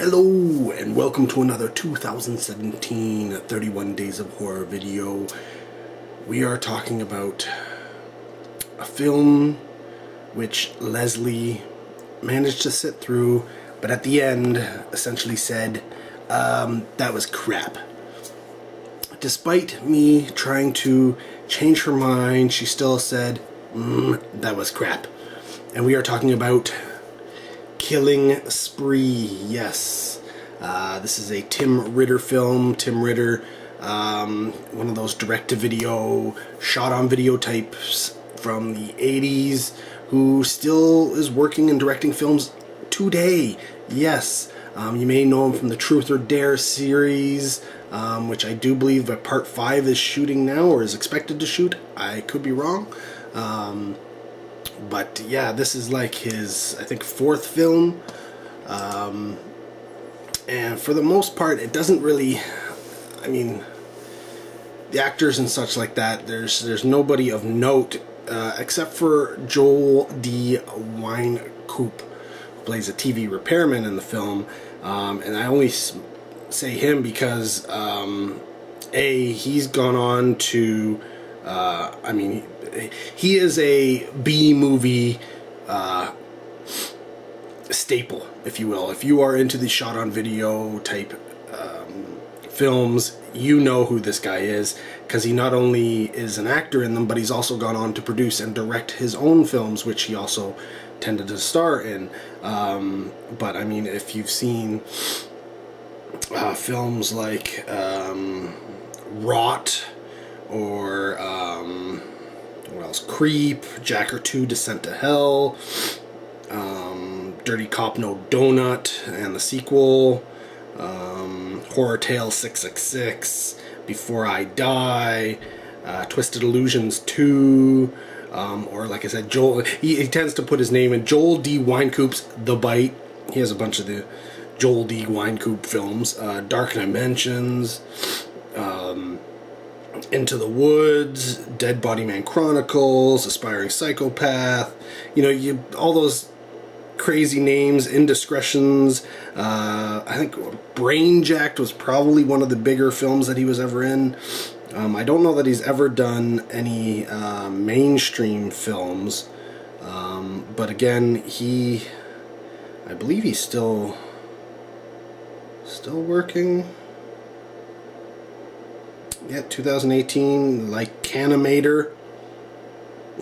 Hello and welcome to another 2017 31 Days of Horror video. We are talking about a film which Leslie managed to sit through, but at the end essentially said, that was crap. Despite me trying to change her mind, she still said, that was crap. And we are talking about Killing Spree. Yes, this is a Tim Ritter film. Tim Ritter, one of those direct-to-video, shot-on-video types from the 80s, who still is working and directing films today. Yes, you may know him from the Truth or Dare series, which I do believe that Part 5 is shooting now, or is expected to shoot. I could be wrong. But yeah, this is like his, I think, fourth film, and for the most part it doesn't really, I mean, the actors and such like that, there's nobody of note, except for Joel D. Wynkoop, who plays a TV repairman in the film, and I only say him because, he's gone on to, he is a B-movie staple, if you will. If you are into the shot-on-video type films, you know who this guy is, because he not only is an actor in them, but he's also gone on to produce and direct his own films, which he also tended to star in. But, I mean, if you've seen films like Rot, or what else? Creep, Jacker 2, Descent to Hell, Dirty Cop No Donut, and the sequel, Horror Tale 666, Before I Die, Twisted Illusions 2, or like I said, Joel, he tends to put his name in Joel D. Wynkoop's The Bite. He has a bunch of the Joel D. Wynkoop films, Dark Dimensions, Into the Woods, Dead Body Man Chronicles, Aspiring Psychopath, you know, all those crazy names, Indiscretions. I think Brain Jacked was probably one of the bigger films that he was ever in. I don't know that he's ever done any mainstream films, but again, I believe he's still working. Yeah, 2018, like Canimator.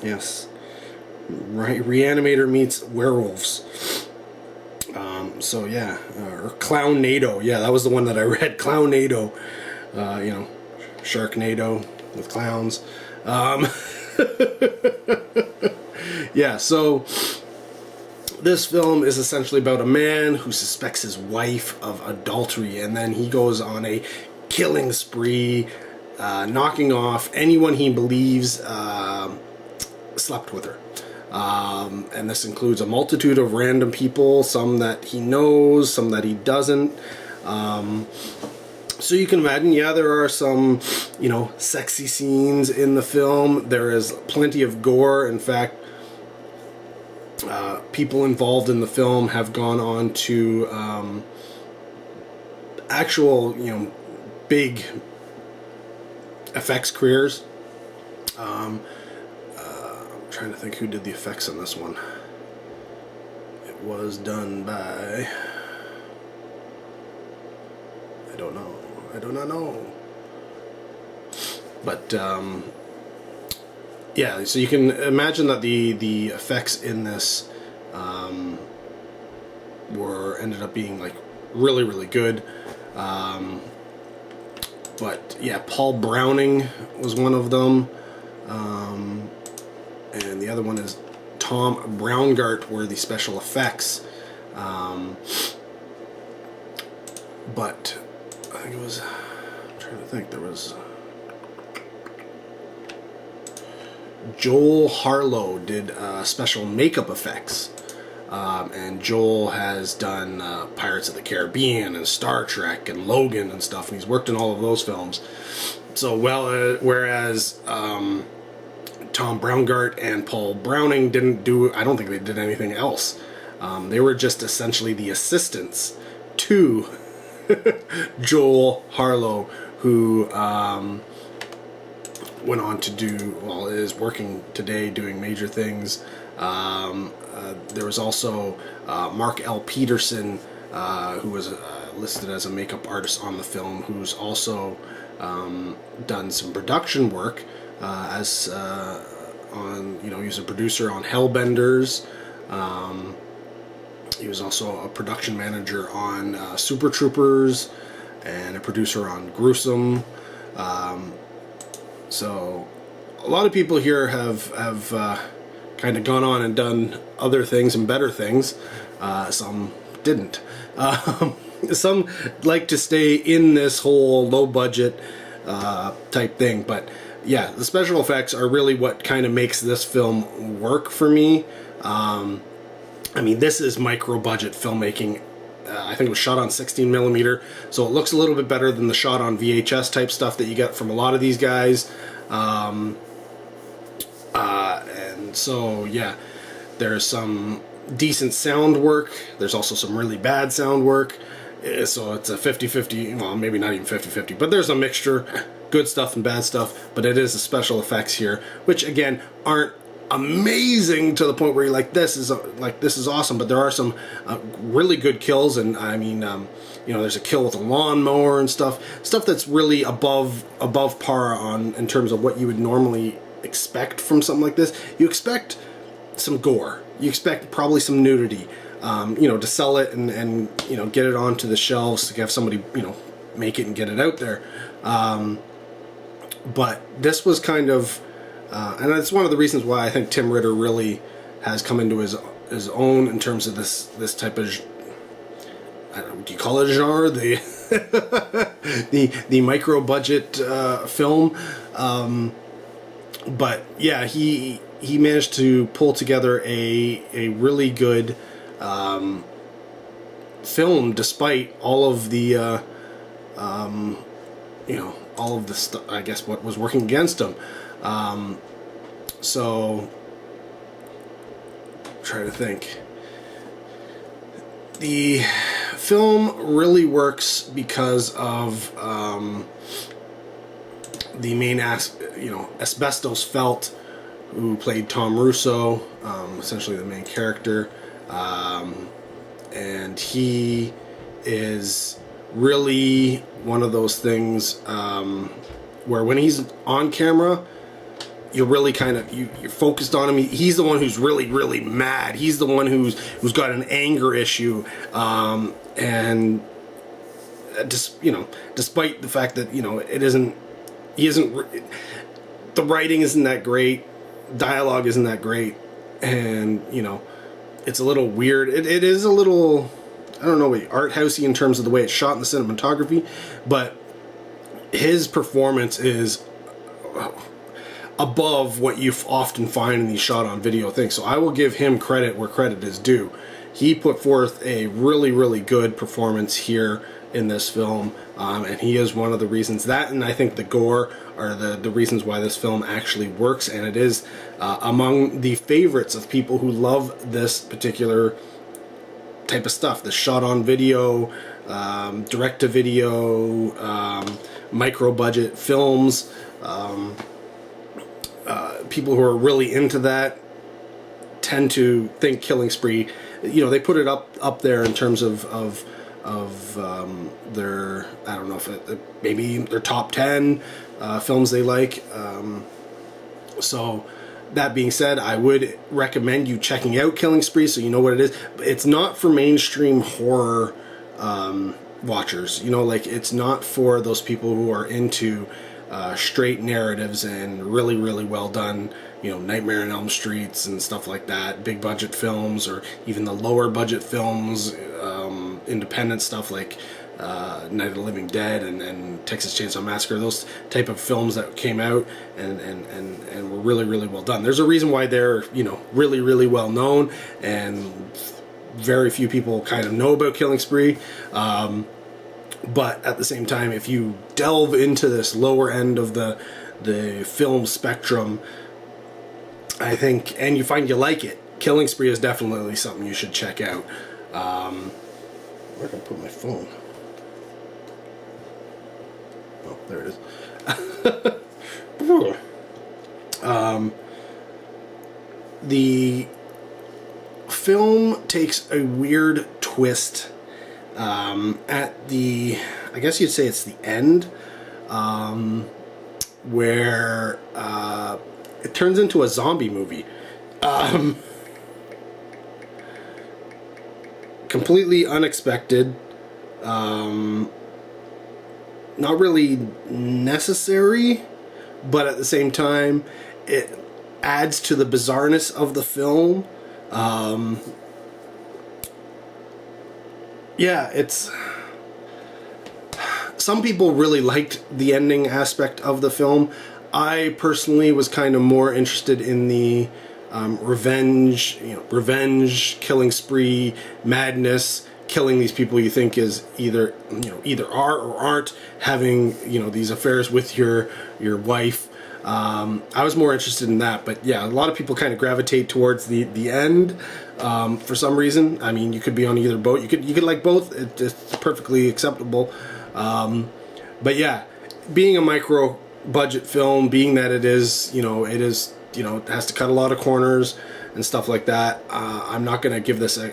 Yes. Right, Reanimator meets werewolves. So yeah, or Clownado. Yeah, that was the one that I read. Clownado. You know, Sharknado with clowns. Yeah, so this film is essentially about a man who suspects his wife of adultery, and then he goes on a killing spree, knocking off anyone he believes slept with her. And this includes a multitude of random people, some that he knows, some that he doesn't. So you can imagine, yeah, there are some, you know, sexy scenes in the film. There is plenty of gore. In fact, people involved in the film have gone on to actual, you know, big effects careers. I'm trying to think who did the effects on this one. It was done by, I do not know. But yeah, so you can imagine that the effects in this ended up being like really, really good. But yeah, Paul Browning was one of them, and the other one is Tom Braungart were the special effects. But I think it was, I'm trying to think, there was Joel Harlow did special makeup effects. And Joel has done Pirates of the Caribbean and Star Trek and Logan and stuff, and he's worked in all of those films. So, whereas Tom Braungart and Paul Browning didn't do, I don't think they did anything else. They were just essentially the assistants to Joel Harlow, who went on to do, well, is working today doing major things. There was also Mark L. Peterson, who was listed as a makeup artist on the film, who's also done some production work as on, he was a producer on Hellbenders. He was also a production manager on Super Troopers and a producer on Gruesome. So a lot of people here have kind of gone on and done other things and better things. Some didn't. Some like to stay in this whole low budget type thing. But yeah, the special effects are really what kind of makes this film work for me. I mean, this is micro budget filmmaking. I think it was shot on 16 millimeter, so it looks a little bit better than the shot on VHS type stuff that you get from a lot of these guys. And so yeah, there's some decent sound work. There's also some really bad sound work. So it's a 50-50, well, maybe not even 50-50, but there's a mixture, good stuff and bad stuff. But it is the special effects here, which again aren't amazing to the point where you're like, this is awesome. But there are some really good kills, and I mean, there's a kill with a lawnmower and stuff that's really above par in terms of what you would normally expect from something like this. You expect some gore, you expect probably some nudity, to sell it and get it onto the shelves, to have somebody make it and get it out there. But this was kind of and that's one of the reasons why I think Tim Ritter really has come into his own in terms of this type of, I don't know, do you call it a genre? The micro budget film. But yeah, he managed to pull together a really good film despite all of the all of the stuff, I guess, what was working against him. So try to think. The film really works because of the main Asbestos Felt, who played Tom Russo, essentially the main character, and he is really one of those things where when he's on camera, you're really kind of you're focused on him. He's the one who's really mad. He's the one who's got an anger issue, and just despite the fact that the writing isn't that great, dialogue isn't that great, and it's a little weird. It is a little, I don't know, art housey in terms of the way it's shot in the cinematography, but his performance is above what you often find in these shot on video things. So I will give him credit where credit is due. He put forth a really good performance here in this film, and he is one of the reasons that, and I think the gore are the reasons why this film actually works, and it is among the favorites of people who love this particular type of stuff, the shot on video, direct to video, micro budget films. People who are really into that tend to think Killing Spree, they put it up there in terms of their, I don't know if maybe their top 10 films they like. So that being said, I would recommend you checking out Killing Spree so you know what it is. It's not for mainstream horror watchers. It's not for those people who are into straight narratives and really well done, Nightmare on Elm Streets and stuff like that, big budget films, or even the lower budget films, independent stuff like Night of the Living Dead and Texas Chainsaw Massacre, those type of films that came out and were really well done. There's a reason why they're really well known, and very few people kind of know about Killing Spree. But at the same time, if you delve into this lower end of the film spectrum, I think, and you find you like it, Killing Spree is definitely something you should check out. Where can I put my phone? Oh, there it is. The film takes a weird twist at the, I guess you'd say it's the end, where it turns into a zombie movie. Completely unexpected. Not really necessary, but at the same time, it adds to the bizarreness of the film. Yeah, it's... Some people really liked the ending aspect of the film. I personally was kind of more interested in the revenge, killing spree, madness, killing these people you think is either are or aren't having, these affairs with your wife. I was more interested in that, but yeah, a lot of people kind of gravitate towards the end for some reason. I mean, you could be on either boat. You could like both. It's perfectly acceptable. But yeah, being a micro budget film, being that it is, it has to cut a lot of corners and stuff like that. I'm not going to give this a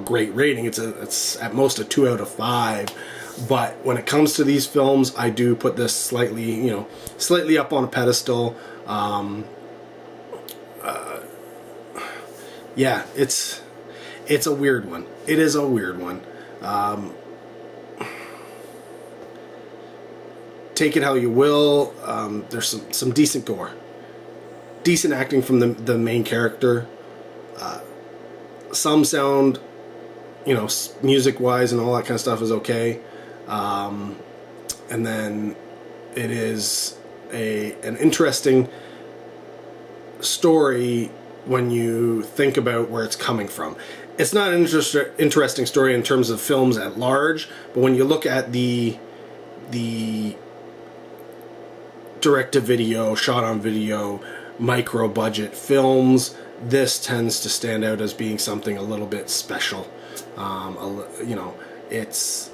great rating. It's at most a 2 out of 5. But when it comes to these films, I do put this slightly up on a pedestal. Yeah, it's a weird one. It is a weird one. Take it how you will. There's some decent gore, decent acting from the main character. Some sound, music wise and all that kind of stuff is okay. And then it is an interesting story when you think about where it's coming from. It's not an interesting story in terms of films at large, but when you look at the direct-to-video, shot-on-video, micro-budget films, this tends to stand out as being something a little bit special. It's...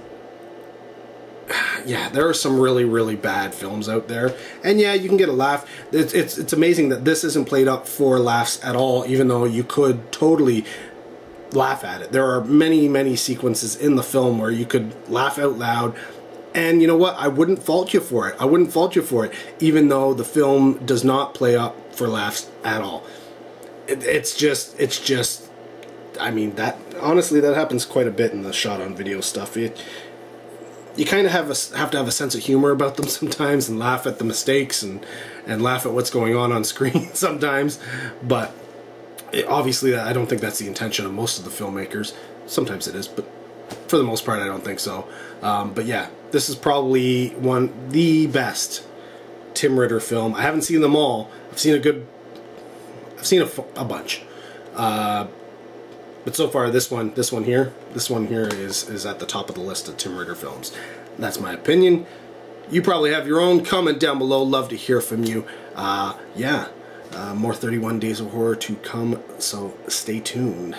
Yeah, there are some really, really bad films out there, and yeah, you can get a laugh. It's amazing that this isn't played up for laughs at all, even though you could totally laugh at it. There are many, many sequences in the film where you could laugh out loud, and you know what? I wouldn't fault you for it. Even though the film does not play up for laughs at all. It's just. I mean, that honestly, that happens quite a bit in the shot-on-video stuff. You kind of have to have a sense of humor about them sometimes, and laugh at the mistakes and laugh at what's going on screen sometimes. But obviously, I don't think that's the intention of most of the filmmakers. Sometimes it is, but for the most part, I don't think so. But yeah, this is probably the best Tim Ritter film. I haven't seen them all. I've seen a bunch. But so far, this one here is at the top of the list of Tim Ritter films. That's my opinion. You probably have your own. Comment down below. Love to hear from you. More 31 Days of Horror to come, so stay tuned.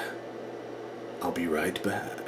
I'll be right back.